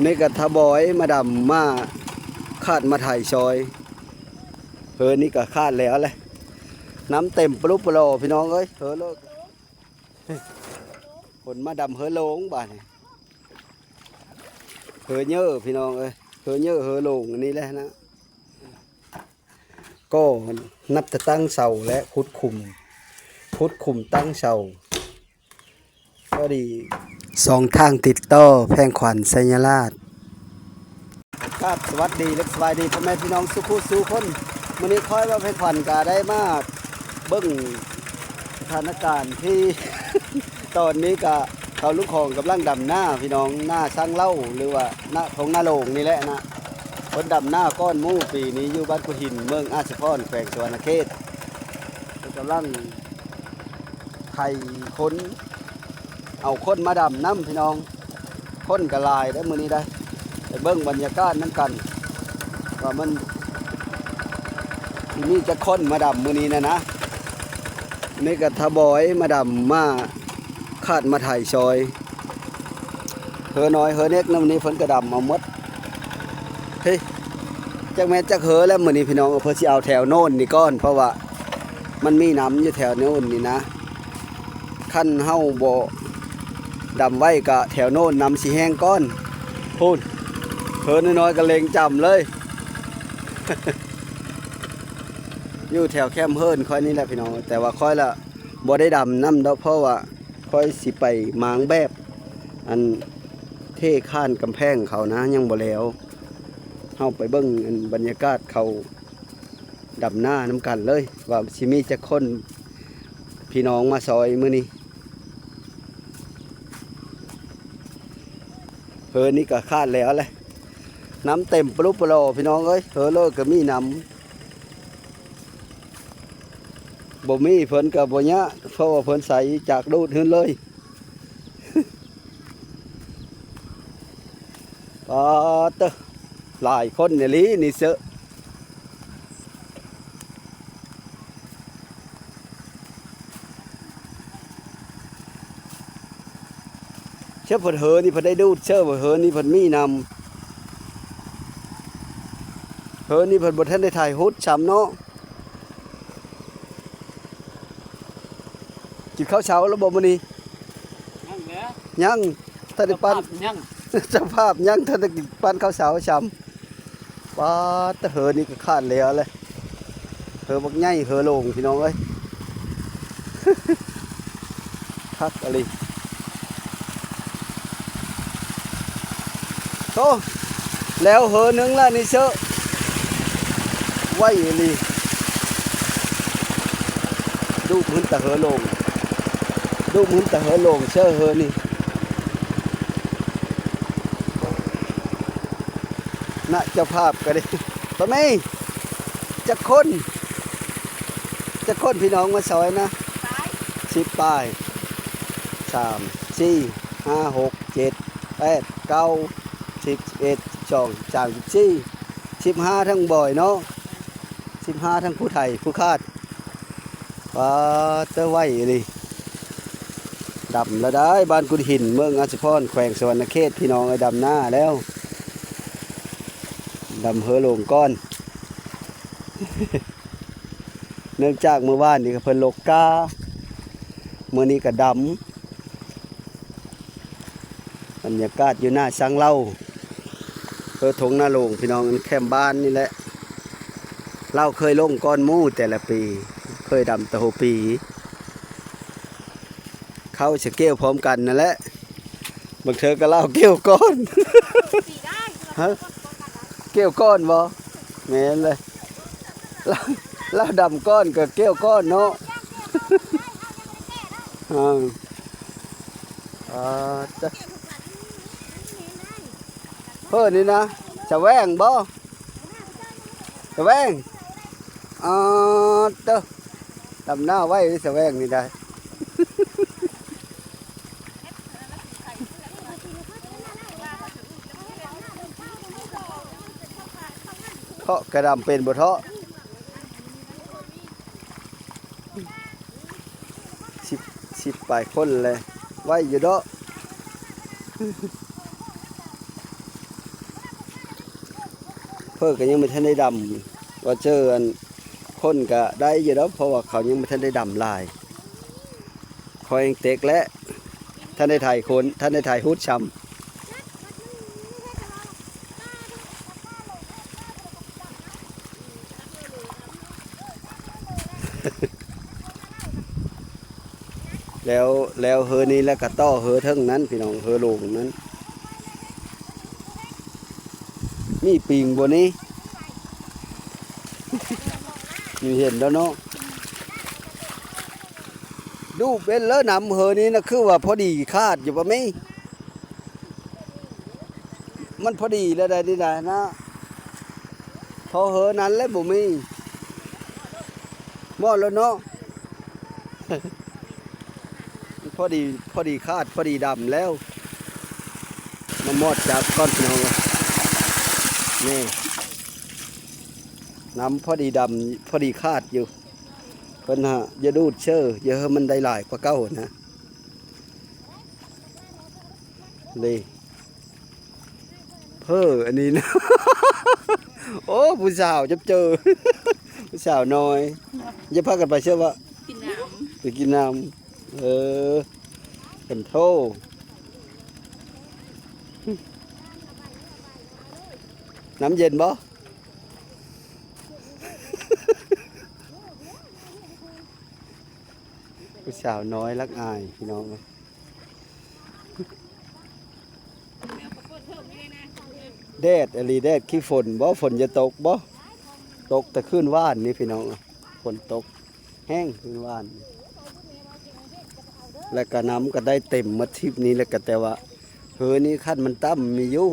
นี่ก็ทบอยมาดำมาคาดมาถ่ายซอยนี่ก็คาดแล้วเลยน้ำเต็มปลุกปลอพี่น้องเอ้ยเลิกคนมาดำโลงบ้านเยอะพี่น้องเอ้ยเยอะโลงอันนี้แหละนะก็นับจะตั้งเสาและพุดคุมตั้งเสาก็ดีสองทางติดต่อแพงขวัญสัญราชครับสวัสดีและสบายดีพ่อแม่พี่น้องสู้คนวันนี้ค่อยว่าแพงขวัญก็ได้มาเบิ้งสถานการณ์ที่ ตอนนี้ก็เขาลูกของกำลังดำหน้าพี่น้องหน้าช่างเล่าหรือว่าหน้าของหน้าโลงนี่แหละนะคนดำหน้าก้อนมู่ปีนี้อยู่บ้านกุหินเมืองอาชพรแขวงสวรรณเขตกำลังไข่คนเอาคนมาดำน้ำพี่น้องคนกระลายได้มือนี้ได้ไปเบิ้งบรรยากาศนั่นกันว่ามันที่นี่จะคนมาดำมือนี้นะนี่ก็ทบอยมาดำมาคาดมาถ่ายซอยน้อยเน็กน้ำนี้ฝนกระดำเอาหมดเฮ้ยจักแม่จักแล้วมือนี้พี่น้องเพื่อที่เอาแถวโน่นนี่ก้อนเพราะว่ามันมีน้ำอยู่แถวโน่นนี่นะขั้นเฮาบ่ดำไว้กะแถวโน่นน้ำสีแห้งก้อนพูดน้อยก็เลงจำเลย อยู่แถวแคมเฮิร์นค่อยนี่แหละพี่น้องแต่ว่าค่อยละบ่ได้ดำน้ำดอกเพราะว่าค่อยสิไปมางแบบอันเท่ข้านกำแพงเขานะยังบ่แล้วเฮาไปเบิ่งบรรยากาศเขาดำหน้าน้ำกันเลยว่าสิมีจะคนพี่น้องมาซอยมื้อนี้นี่ก็คาดแล้วเลยน้ำเต็มปลุกปลอพี่น้องเอ้ยเลิกก็มีน้ำบ่มีเพิ่นกับบ่เนี้ยเพราะว่าเพิ่นใส่จากดูดขึ้นเลยเตอหลายคนเนี่ยลีนี่เสอะเชื่อเพิ่นนี่เพิ่นได้ดูดเชื่อว่านี่เพิ่นมีน้ำนี่เพิ่นบ่ทันได้ถ่ายฮุดช้ำเนาะกินข้าวเช้าแล้วบ่มื้อนี้ยังท่านได้ปั้นยังเจ้าภาพยังท่านได้กินปั้นข้าวเช้าช้ำป้าตะนี่ก็คาดแล้วเลยบักใหญ่โลงพี่น้องเอ้ย คักอะไรโตแล้วนึงแล้วนี่เชอะไว้ลีดูพื้นตะลงดูพื้นตะลงเชอะนี่น่ะเจ้าภาพก็ได้ทำไมจะคนพี่น้องมาซอยนะ10 ป้าย3 4 5 6 7 8 9 10 11 12 13 14 15ทั้งบ่อยเนาะ15ทั้งผู้ไทยผู้คาดว่าเตอไว้เลยดำแล้วได้บ้านกุฎหินเมืองอาชพรแขวงสวรรณเขตพี่น้องไอ้ดำหน้าแล้วดำลงก้อน เนื่องจากเมื่อวานนี่ก็เพิ่นโลกาเมื่อนี้ก็ดำบรรยากาศอยู่หน้าช่างเล่าทงหน้าโลงพี่น้องแคมบ้านนี่แหละเล่าเคยลงก้อนมู่แต่ละปีเคยดำตะโหปีเขาจะเกี่ยวพร้อมกันนั่นแหละบางเธอก็เล่าเกี่ยวก้อน ฮะเกี่ยวก้อนบ่แม่นเลยเล่าดำก้อนกับเกี่ยวก้อนเนาะ นี่นะจะแวงบ่จะแวงเต้อดำหน้าไว้จะแวงนี่ได้ เทาะกระดำเป็นบ่เทาะสิบปลายคนเลยไว้อยู่เด้อ พิ่นก็ยังไม่ทันได้ดำว่าเจออันคนก็ได้อยู่แล้วเพราะว่าเขายังไม่ทันได้ดำลายคอยเต็กและท่านได้ถ่ายคนท่านได้ถ่ายฮุดช้ำ แล้วเฮอนี้แล้วก็ต่อเฮอเทิงนั้นพี่น้องเฮอโลงนั้นมีปิงบนนี้ อยู่เห็นแล้วเนาะดูเป็นเลอะนำเฮอนี้นะคือว่าพอดีคาดอยู่ป่ะไหมมันพอดีแล้วได้ดีได้นะพอเฮอนั้นแล้วบ่มีหมดแล้วเนาะ พอดีคาดพอดีดำแล้วมามอดจับก้อนพี่น้องนี่น้ำพอดีดำพอดีคาดอยู่เพิ่นฮะอย่าดูดเชื่ออย่าให้มันได้หลายกว่าเก้านะเลยเพ้ออันนี้นะ โอ้ผู้สาวจะเจอ ผู้สาวน้อยอย่าพากันไปเชื่อว่ากินน้ำไปกินน้ำเป็นโทน้ำเย็นบ่ ผู้สาวน้อยรักอายพี่น้องแดดอลีแดดขี้ฝนบ่ฝนจะตกบ่ตกแต่ขึ้นว่านนี่พี่น้องฝนตกแห้งขึ้นว่านแล้วก็น้ำก็ได้เต็มมาทิพนี้แล้วก็แต่ว่าเฮือนี้ขั้นมันต่ำมีอยู่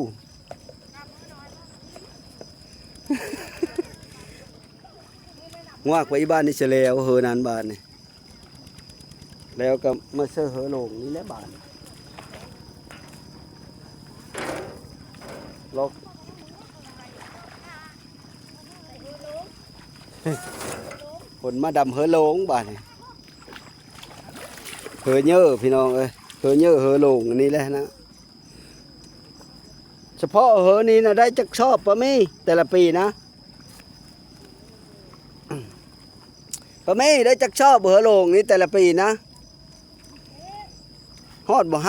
งากไว้บ้านนี่เฉลียวเฮือนั้นบ้านนี่แล้วก็มาเชื่อเฮือลงนี่แหละบ้านลกคนมาดำเฮือลงบ้านนี่เฮือเยอะพี่น้องเอ้ยเฮือเยอะเฮือลงอันนี้แหละนะเฉพาะเฮือนี้นะได้จักชอบปะมี่แต่ละปีนะปะมี่ได้จักชอบเฮือลงนี้แต่ละปีนะฮอดบ่50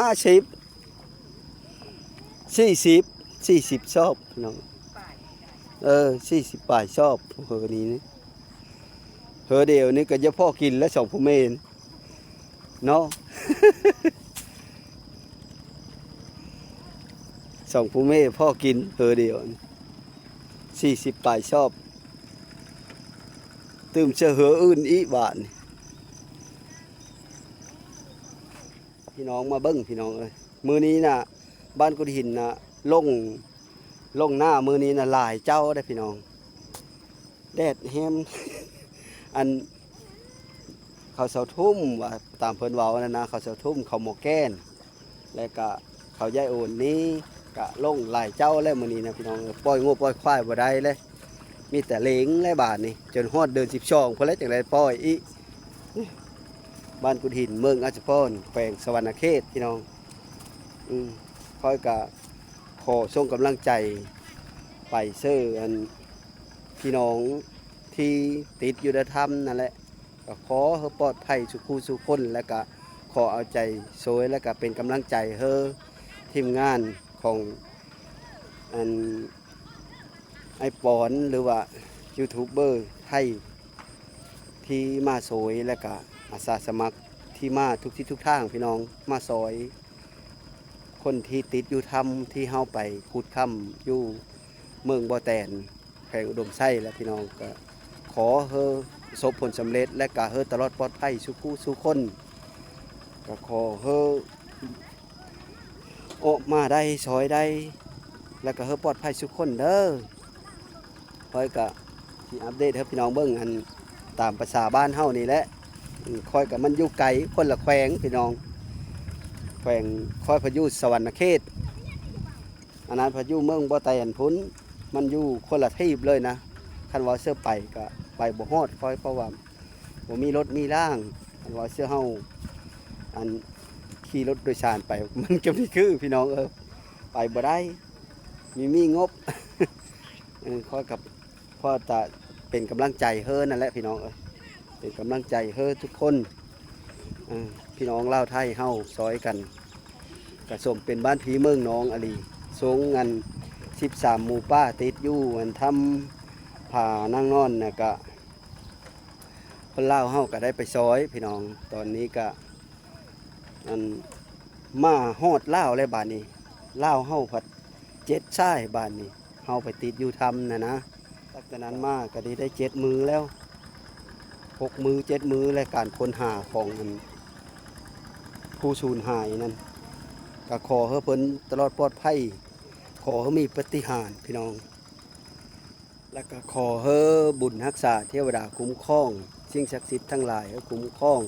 40ชอบพี่น้อง40 ปลายชอบเฮือนี้นี่เฮือเดียวนี่ก็จะพ่อกินและสองผู้เมนเนาะ สองผู้เม่พ่อกินเฮือเดียว40 ปลายชอบตื่มเชื่อเฮืออื่นอีบาทพี่น้องมาเบิ้งพี่น้องเอ้ยมือนี้น่ะบ้านกุฎหินน่ะลงหน้ามือนี้น่ะหลายเจ้าได้พี่น้องแดดแฮม อันเขาเสาทุ่มว่าตามเพิ่นเว้านั่นนะเขาเสาทุ่มเขาหมอแก้นแล้วก็เขาย้ายโอนนี้ก็ลงหลายเจ้าแล้วมื้อนี้นะพี่น้องปล่อยงูปล่อยควายบ่ได้เลยมีแต่เหลงและบาทนี่จนฮอดเดิน12พุ่นแล้วจังได๋ปล่อยอีบ้านกุฎหินเมืองอาจจะพรแขวงสวรรณเขตพี่น้องค่อยก็ขอส่งกำลังใจไปเสื้ออันพี่น้องที่ติดอยู่ในถ้ำนั่นแหละก็ขอให้ปลอดภัยสุขูสุคนแล้วก็ขอเอาใจโซยแล้วก็เป็นกำลังใจให้ทีมงานของอันไอปอนหรือว่ายูทูบเบอร์ไทยที่มาโซยแล้วก็อาสาสมัครที่มาทุกที่ทุกทางพี่น้องมาซอยคนที่ติดอยู่ถ้ำที่เฮาไปขุดถ้ำอยู่เมืองบ่อแตนแขวงอุดมไส้แล้วพี่น้องก็ขอให้ประสบผลสำเร็จและก็ให้ตลอดปลอดภัยสุขสุคนก็ขอให้ออกมาได้ซอยได้แล้วก็ให้ปลอดภัยสุขคนเด้อคอยก็ที่อัปเดตให้พี่น้องเบิ่งอันตามภาษาบ้านเฮานี่แหละคอยกับมันอยู่ไกลคนละแขวงพี่น้องแขวงคอยพายุสวรรณเขตอันนั้นพายุเมืองบ่อแตนพุ้นมันอยู่คนละที่เลยนะคันว่าเสื้อไปก็ไปบ่ฮอดคอยเพราะว่าบ่มีรถมีร่างคันว่าเสื้อเฮาอันขี่รถโดยสารไปมันจะมีคือพี่น้องไปบ่ได้มีงบ ค่อยกับพ่อจะเป็นกำลังใจเฮ้อนั่นแหละพี่น้องเป็นกำลังใจเฮ้อทุกคนพี่น้องเล่าวไทยเฮาซอยกันกระสมเป็นบ้านผีเมืองน้องอลีสงเงิน13หมู่ป้าติดอยู่อันทำผ่านั่งนอนน่ะก็คนเล่าวเฮาก็ได้ไปซอยพี่น้องตอนนี้ก็อันมาฮอดเล่าวเลยบาดนี้เล่าวเฮาผัด7ชายบาดนี้เฮาไปติดอยู่ทำนะตั้งแต่นั้นมาก็ได้7มื้อแล้ว6มื้อ7มื้อและการค้นหาของมันผู้สูญหายนั่นก็ขอให้เพิ่นตลอดปลอดภัยขอให้มีปาฏิหาริย์พี่น้องแล้วก็ขอให้บุญรักษาเทวดาคุ้มครองสิ่งศักดิ์สิทธิ์ทั้งหลายให้คุ้มครอง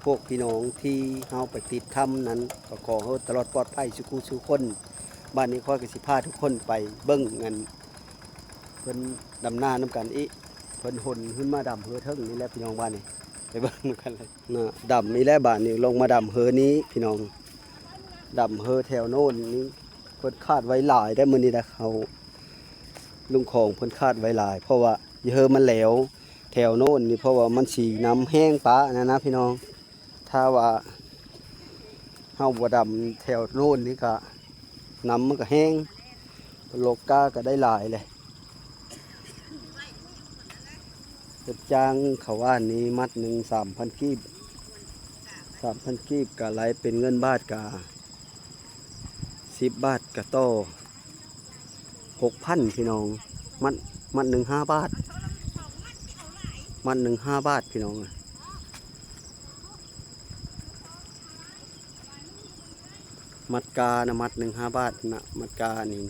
พวกพี่น้องที่เฮาไปติดถ้ำนั้นก็ขอให้ตลอดปลอดภัยสุขุสุขคนบ้านนี้ค่อยก็สิพาทุกคนไปเบิ่งกันเพิ่นดำนาน้ำกันอีเพิ่นหนขึ้นมาดำเฮือเทิงนี่แหละพี่น้องบ้านนี้ไปเบิ่งกันเลยนะดำนี่แหละบ้านนี้ลงมาดำเฮือนี้พี่น้องดำเฮือแถวโน้นนี้เพิ่นคาดไว้หลายได้มื้อนี้นะเขาลุงของเพิ่นคาดไว้หลายเพราะว่าเฮือมันแหลวแถวโน้นนี่เพราะว่ามันสีน้ำแห้งปะนะพี่น้องถ้าว่าเฮาบ่ดำแถวโน้นนี่ก็น้ำมันก็แห้งโลกาก็ได้หลายเลยจ้างเขาว่านี้มัดหนึ่ง3,000 กีบ3,000 กีบก็ไหลเป็นเงินบาทกะ10 บาทกะโต6,000พี่น้องมัดหนึ่ง5 บาทมัดหนึ่ง5 บาทพี่น้องมัดกานะมัดหนึ่ง5 บาทนะมัดกานี่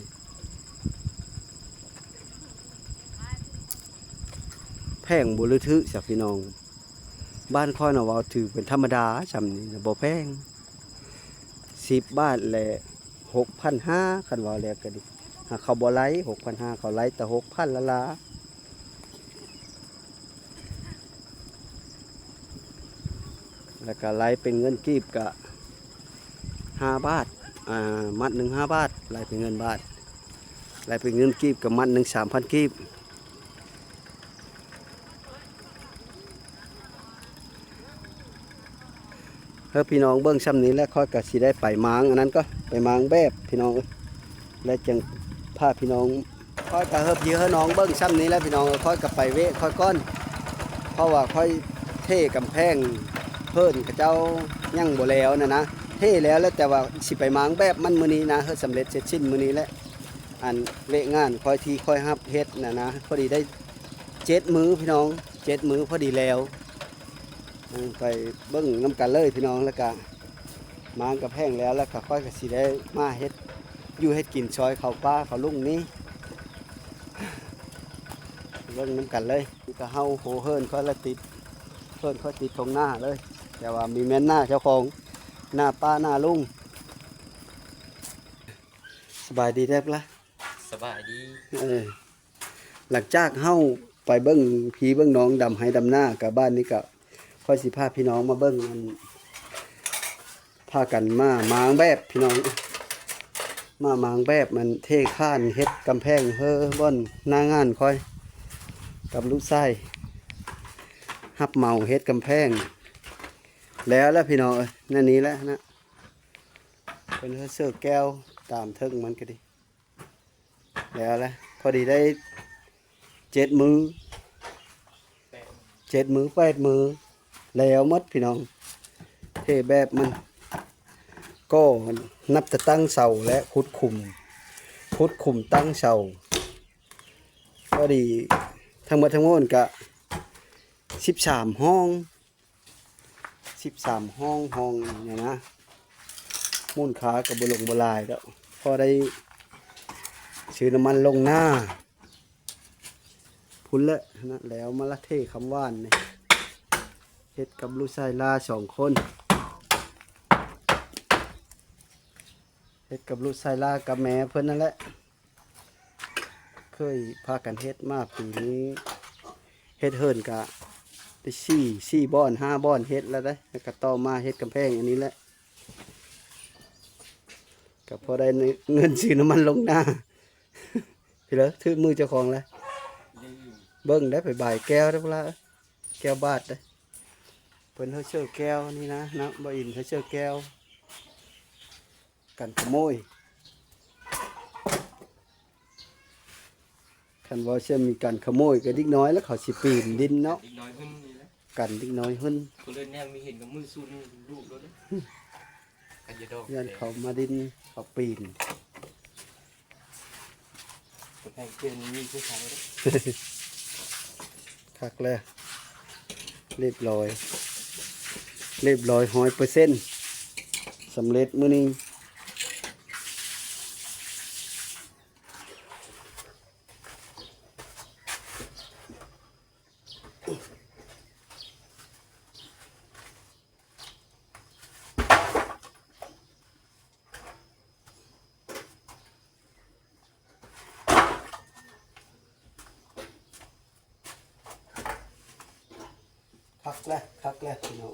แพงบุรุษสับพี่น้องบ้านค่อยน่ะว่าถือเป็นธรรมดาจำนี่บ่แพง10 บาทแหละ6,500คันว่าแล้วก็ดิหากเขาบ่ไล่6,500เขาไล่แต่6,000ละแล้วก็ไล่เป็นเงินกีบกะ5 บาทมัดหนึ่ง5 บาทไล่เป็นเงินบาทไล่เป็นเงินกีบกับมัดหนึ่ง3,000 กีบเฮ้พี่น้องเบิ้งซ้ำนี้แล้วค่อยก็สิได้ไปมางอันนั้นก็ไปมางแบบพี่น้องและจังพาพี่น้องค่อยก็เฮ้พี่เฮ้น้องเบิ้งซ้ำนี้แล้วพี่น้องค่อยก็ไปเวะค่อยก้อนเพราะว่าค่อยเท่กำแพงเพิ่นกับเจ้ายั่งบ่แล้วนะเท่แล้วแต่ว่าสิไปมางแบบมันมื้อนี้นะเฮ้สำเร็จเสร็จสิ้นมื้อนี้แล้วอันเวะงานค่อยทีค่อยฮับเฮ็ดนะพอดีได้7 มื้อพี่น้อง7 มื้อพอดีแล้วไปเบิ้งน้ำกันเลยพี่น้องแล้วก็มางกับแห้งแล้วก็ค่อยก็สิได้มาเฮ็ดอยู่เฮ็ดกินซอยเขาป้าเขาลุงนี้เบิ้งน้ำกันเลยก็เฮาโหเฮิรนค่อยละติดเฮิรนค่อยติดตรงหน้าเลยแต่ว่ามีแม่นหน้าเจ้าของหน้าป้าหน้าลุงสบายดีได้ปะสบายดี หลังจากเฮาไปเบิ้งพี่เบิ้งน้องดำให้ดำหน้ากับบ้านนี้ก็ค่อยสิพาพี่น้องมาเบิ้งมันพากันมามางแบบพี่น้องมามางแบบมันเท่ข้านเฮ็ดกำแพงเฮ้อบ่อนหน้างานค่อยกับลูกไส้ฮับเมาเฮ็ดกำแพงแล้วพี่น้องนั่นนี้แล้วนะเป็นเสื้อแก้วตามเทิงมันก็ดีแล้วพอดีได้7 มื้อ8 มื้อแล้วมดพี่น้องเทแบบมันก็นับแต่ตั้งเสาและขุดขุมตั้งเสาก็ดีทั้งหมดก็13 ห้องเนี่ยนะมูลค่ากับบลงบลายแล้วพอได้ซื้อน้ำมันลงหน้าพุ่นละนะแล้วมาละเทคำว่านนี่เฮ็ดกับลูกชายลา2 คนเฮ็ดกับลูกชายลากับแม่เพิ่นนั่นแหละเคยพากันเฮ็ดมาปีนี้เฮ็ดเฮิรนกะได้4 บ่อน5 บ่อนเฮ็ดแล้วได้แล้วก็ต่อมาเฮ็ดกำแพงอันนี้แหละก็พอได้เงินซื้อน้ำมันลงหน้า พี่เหรอถือมือเจ้าของเลยเบิ่งได้ไปบ่ายแก้วได้เวลาแก้วบาดได้เพิ่นเฮาเชื่อแก้วนี่นะบ่อินเฮาเชื่อแก้วกันขโมยคันว่าเชื่อมีการขโมยก็ดิกน้อยแล้วเขาสิปีนดินเนาะ อีกน้อยขึ้นนี่แหละ กันดิกน้อยหึ้น ก็เลยแนวมีเห็นกับมือซุนลูกแล้วเนี่ยกันจะดอก ยันเขามาดินเขาปีน คนไทยเกินมีผู้ชายแล้ว คักแล้วเรียบร้อย100%สำเร็จมื้อนี้คักแล้วพี่น้อง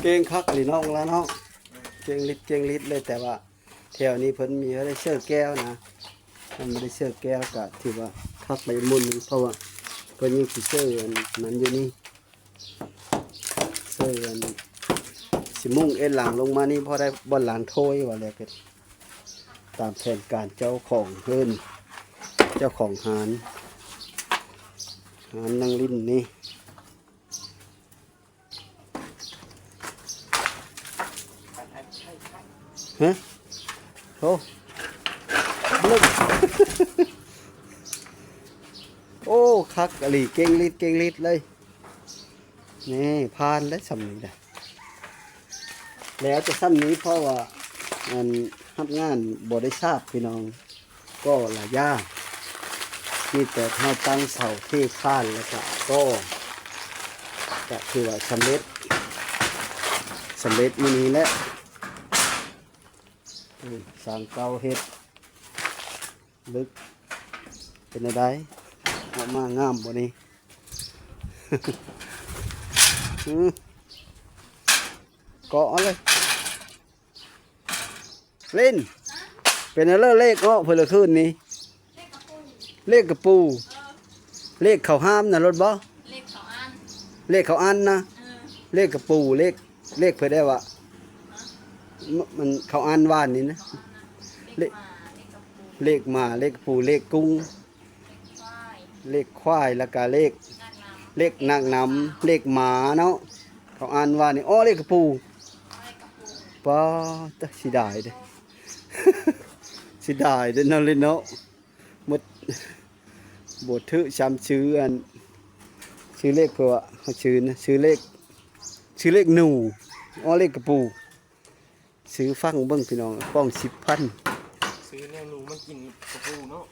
เก่งคักนี่น้องแล้วเนาะเก่งลิดเลยแต่ว่าแถวนี้เพิ่นมีเขาได้เชื่อแก้วนะมันไม่ได้เชื่อแก้วก็ถือว่าคักไปมุนเพราะว่าเพิ่นยังสิเชื่ออันนั้นอยู่นี่เชื่ออันสิมุ่งเอ็นหลังลงมานี่พอได้บ่อนหลังโทยว่าแล้วเพิ่นตามแผนการเจ้าของเพิ่นเจ้าของหานนั่งลิ้นนี่ฮะโอ้บึ้ม โอ้คักอลีเก่งลิดเลยนี่ผ่านและสำนี้แหละแล้วจะซ้ำนี้เพราะว่ามันทำงานบ่ได้ทราบพี่น้องก็หลายยากมีแต่เท่าตั้งเสาที่ข้านแล้วก็คือว่าสำเร็จมื้อนี้แหละสร้างเก่าเฮ็ดลึกเป็นอะไรออกมางามบ่นี้ เกาะเลยเล่นเป็นอะไรเลขเนาะเพื่อคืนนี้เลขกระปูเลขเขาห้ามนะรถบ่เลขเขาอันนะเลขกระปูเลขเพื่อได้วะมันเขาอันว่านนี่นะเลขมาเลขปูเลขกุ้งเลขควายแล้วก็เลขนางนำเลขหมาเนาะเขาอ่านว่านี่อ้อเลขกระปูป้าตะสิได้เด้ สิได้เด้อนั่นเลยเนาะหมดบทถือจำชื่ออันชื่อเลขเพื่อว่าเขาชื่อนะชื่อเลขหนูอ้อเลขกระปูซื้อฟังเบิ่งพี่น้องป้อง10,000ซื้อแนวหนูมันกินกระปูเนาะ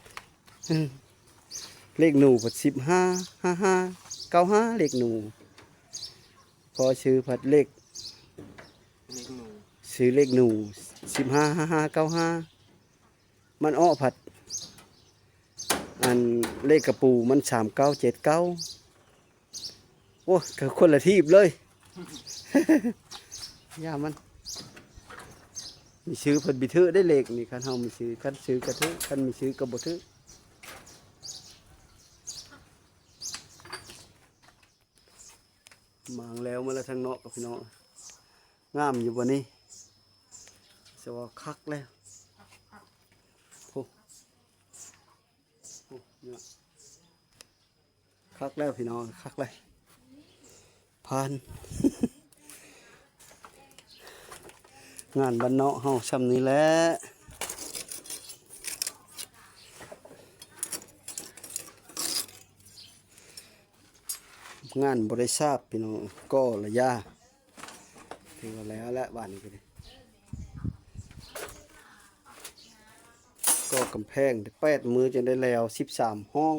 เลขหนูผัด15 55 95เลขหนูพอชื่อผัดเลขหนู ซื้อเลขหนู15 55 95มันอ้อผัดอันเลขกระปูมัน3979โอ้ก็คนละทีบเลย ย่ามันมีชื่อเพิ่นบิถือได้เลขนี่คันเฮามีชื่อคันชื่อกระถือคันมีชื่อกระบ่ถือมางแล้วมาแล้วทางเนาะกับพี่น้องงามอยู่บ่นี้สว่าคักแล้วโอ้เนี่ยคักแล้วพี่น้องคักเลยผ่าน งานบ้านเนาะเฮาซ้ำนี้แหละงานบริษัทพี่น้องก็ระยะถือว่าแล้วและบ้านนี้ก็ดีก็กำแพง8 มือจะได้แล้ว13 ห้อง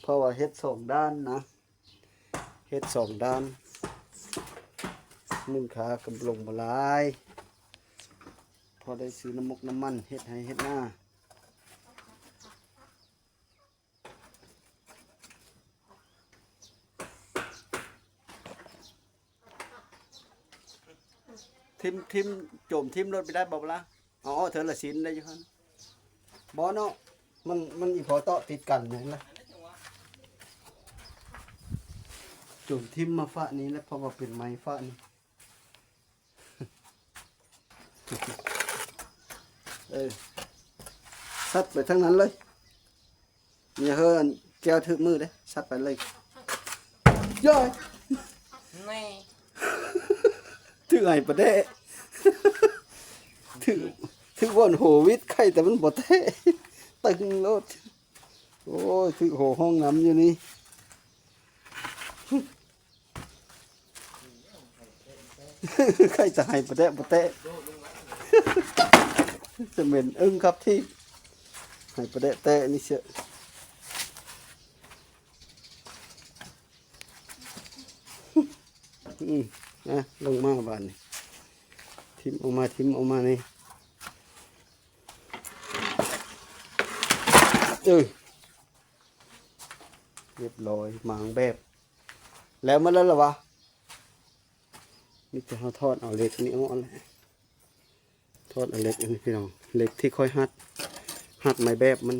เพราะว่าเฮ็ด2 ด้านนะเฮ็ด2 ด้านนึ่งขากำลงบลายพอได้ซื้อน้ำมันเฮ็ดให้เฮ็ดหน้า ทิมโจมทิมรถไปได้บ่ล่ะอ๋อเธอละสินได้อยู่หั่นบ่เนาะมันอีพอเตาะติดกันอย่างนั้นโจมทิมมาฟ้านี้แล้วเพราะว่าเป็นไม้ฟ้านี้ ซัดไปทั้งนั้นเลยอย่าเฮินแก้วถึกมือเด้ซัดไปเลยย่อย แม่ ถือไอ้ประเดะถือว่านโหวิทย์ไข่แต่มันบ่เตะตึงโลดโอ้ยถือโหห้องน้ำอยู่นี่ไข่จะให้ประเดะบ่เตะจะเหม็นอึ้งครับที่ให้ประเดะเตะนี่เชียวนะลงมาบ้านนี่ทิมออกมานี่เรียบร้อยหมางแบบ แล้วมาแล้วเหรอวะนี่จะเขาทอดเอาเหล็กนี่เอาอะไรทอดเอาเหล็กอันนี้พี่น้องเหล็กที่ค่อยหัดไม้แบบมัน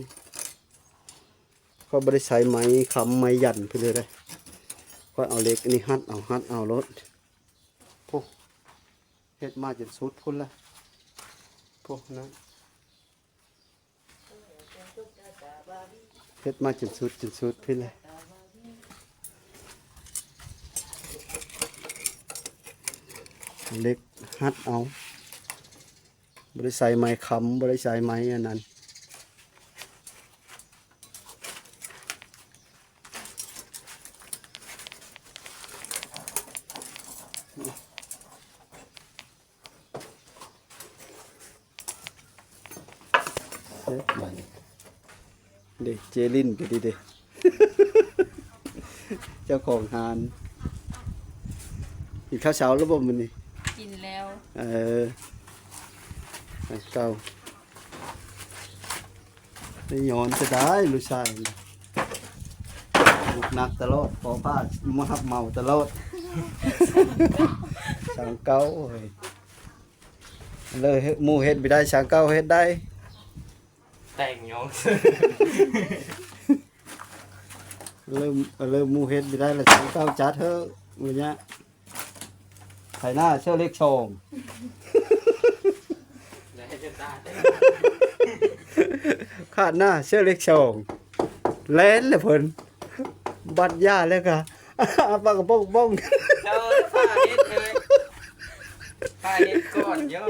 เขาบริใช้ไม้ค้ำไม้หยันไปเลยได้ค่อยเอาเหล็กอันนี้หัดเอารถพวกเฮ็ดมาจนสุดพุ่นละพวกนั้นเฮ็ดมาจนสุดพี่เลยเหล็กหัดเอาบริใช้ไม้ค้ำบริใช้ไม้อันนั้นเด็กเจลินก็ดีเด็ก เจ้าของหานกินข้าวเช้าแล้วบ่มันนี่ กินแล้ว ไอ้เก่าได้ย้อนจะได้ลูกชายลูกหนักตลอดพอพลาดมาหับเมาตลอด สางเก้าเฮ้ยเลยหมู่เฮ็ดไม่ได้สางเก้าเฮ็ดได้ แต่งยอง เริ่มหมู่เฮ็ดไม่ได้แล้วสางเก้าจัดเถอะมื้อเนี้ยไถหน้าเชื่อเล็กชง แล้วให้จะได้ ขาดหน้าเชื่อเล็กชงแล่นเลยเพิ่นบัดย่าแล้วก็ปากกระป้องป้อง เจ้าผ้าเฮ็ดเลยผ้าเฮ็ดก่อนโย่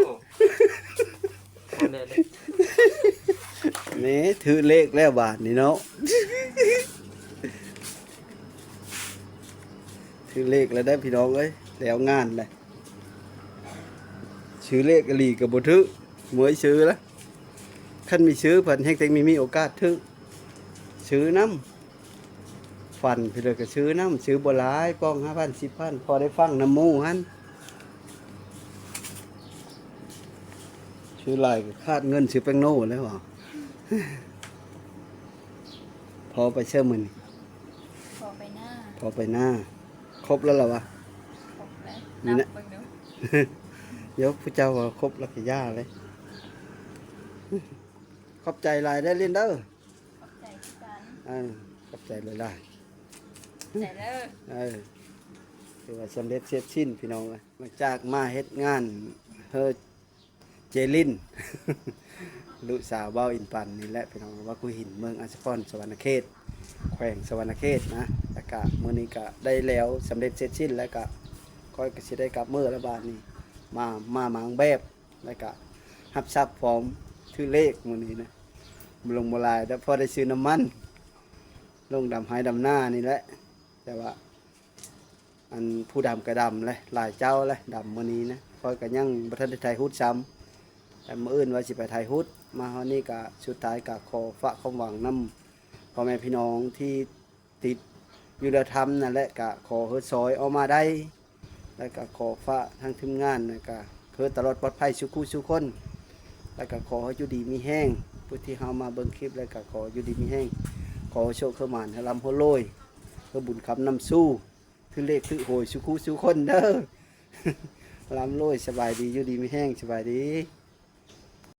คนเดียวเลย นี่ถือเลขแล้วบาทนี่เนาะ ถือเลขแล้วได้พี่น้องเอ้ยแล้วงานเลยชื่อเลขอลีกับบ่ถือมวยซื้อแล้วคันมีซื้อเพิ่นเฮ็ดจังมีโอกาสถือซื้อน้ำฟันพี่เลยก็ซื้อน้ำซื้อบ่หลายป้อง 5,000 10,000พอได้ฟังน้ำหมู่หั่นซื้อหลายก็คาดเงินซื้อแป้งโน่แล้วบ่ พอไปเชื่อมัน พอไปหน้า พอไปหน้า ครบแล้วเหรอวะ ครบแล้ว นี่ นับ นะ เบิ่งดู เดี๋ยวพระเจ้าว่าครบแล้วก็ย่าเลย ขอบใจหลายได้เล่นเด้อ ขอบใจทุกกัน ขอบใจเลยได้ ใจเลิก ถือว่าสำเร็จเสร็จสิ้นพี่น้องเลยมาจากมาเฮ็ดงานเฮอเจลิน ลูกสาวเบ้าอินปันนี่แหละพี่น้องว่ากุหินเมืองอัสพรสวรรณเขตแขวงสวรรณเขตนะแล้วก็มื้อนี้ก็ได้แล้วสำเร็จเสร็จสิ้นแล้วก็ค่อยก็สิได้กลับมื้อละบาทนี้มาหมางแบบแล้วก็รับทรัพย์พร้อมชื่อเลขมื้อนี้นะบ่ลงบ่ลายแล้วพอได้ซื้อน้ำมันลงดำหายดำหน้านี่แหละแต่ว่าอันผู้ดำก็ดำเลยหลายเจ้าเลยดำมื้อนี้นะค่อยก็ยังบ่ทันได้ไทยฮุดซ้ำแต่มื้ออื่นว่าสิไปไทยฮุดมาฮอดนี้ก็สุดท้ายก็ขอฝากความหวังนำพ่อแม่พี่น้องที่ติดอยู่ในธรรมนั่นแหละก็ขอเฮ็ดซอยออกมาได้แล้วก็ขอฝากทางทีมงานนะก็เพื่อตลอดปลอดภัยสุขุสุขคนแล้วก็ขอให้อยู่ดีมีแห้งผู้ที่เฮามาเบิ่งคลิปแล้วก็ขออยู่ดีมีแห้งขอโชคเข้ามาให้ร่ำให้รวยเพื่อบุญคำนำสู้ถือเลขถือโหยสุขุสุขคนเด้อ ร่ำรวยสบายดีอยู่ดีมีแห้งสบายดี